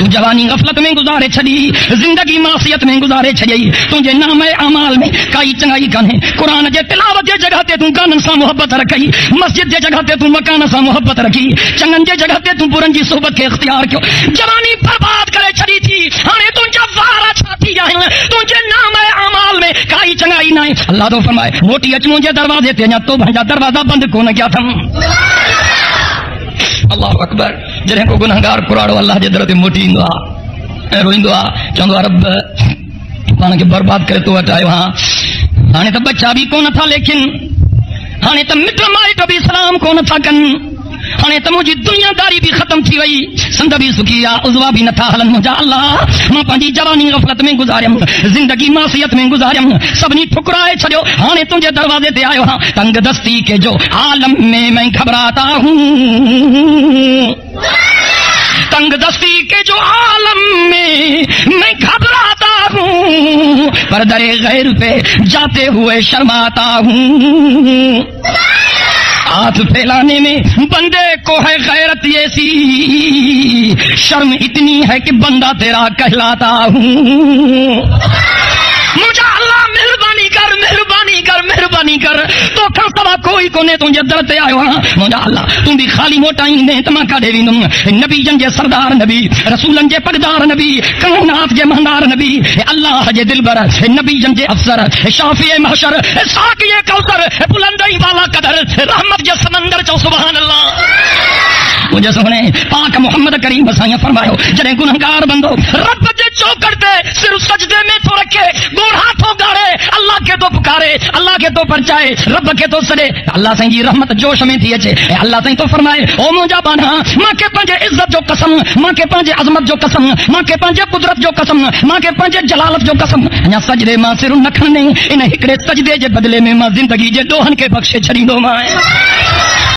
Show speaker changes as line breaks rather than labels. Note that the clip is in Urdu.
تو جوانی غفلت میں گزارے چھڑی، زندگی معصیت میں گزارے چھڑی، تجھے نام اعمال میں کئی چنگائی کنے، قرآن جے تلاوت جے جگہ تے تو گانن سا محبت رکھی، مسجد جے جگہ تے تو مکان سا محبت رکھی، چنگن جے جگہ تے تو برن جی صحبت کے اختیار کیوں، جوانی برباد کرے چھڑی تھی، ہانے تجھے وارا چھاتی جائیں، تجھے نام اعمال میں کئی چنگائی نہ۔ اللہ تو فرمائے موٹی اچ مجھے دروازے تے تو بھنجا دروازہ بند کو نہ کیا تھا۔ اللہ اکبر، جنہیں کو گنہگار کراڑو اللہ جے در تے موٹی اندوا روئندوا چوندوا رب پان کے برباد کرے تو ہٹائے وہاں۔ ہانے تو بچہ بھی کون تھا، لیکن ہانے تو مٹر مائٹ بھی سلام کون تھا کن، ہانے تو مجھے دنیا داری بھی ختم تھی وئی، سند بھی سکھیا عضوا بھی نہ تھا ہلن مجھا اللہ ماں پانجی جوانی غفلت میں گزاریم، زندگی معصیت میں گزاریم، سبنی ٹھکرائے چھڑیو، ہانے تجھے دروازے تے آئے ہاں، تنگ دستی کے جو عالم میں گھبراتا ہوں، تنگ دستی کے جو عالم میں گھبراتا ہوں، پر در غیر پہ جاتے ہوئے شرماتا ہوں، ہاتھ پھیلانے میں بندے کو ہے غیرت ایسی، شرم اتنی ہے کہ بندہ تیرا کہلاتا ہوں، مجھے اللہ مہربانی کر مہربانی کر مہربانی کر، تو کھا سوا کوئی کونے تجھے درتے آئے وہاں، مجھے اللہ تم بھی خالی موٹائیں نے تمہا دے وینم، نبی جن جے سردار نبی، رسولن جے پگدار نبی، کائنات جے مہندار نبی، اللہ جے دلبر، نبی جن جے افسر، شافع محشر، ساقی کوثر، بلندی والا قدر، رحمت جے سمندر چو سبحان اللہ۔ مجھے سونے پاک محمد کریم بسائیں فرماؤ، جنہیں گنہگار بندو رب جے چوکر دے صرف سجدے میں تو رکھے، گوڑ ہاتھوں گاڑے، اللہ کے تو پکارے، اللہ کے تو پرچائے، رب کے تو سڑے، اللہ سائیں جی رحمت جوش میں تھی اچھے، اللہ سائیں تو فرمائے او مجھا بانا ماں کے پانچے عزت جو قسم، ماں کے پانچے عظمت جو قسم، ماں کے پانچے قدرت جو قسم، ماں کے پانچے جلالت جو قسم، انہا سجدے ماں سر نکھن نہیں، انہیں ہکڑے سجدے جے بدلے میں ماں زندگی جے دوہن کے بخشے چھڑی دو ماں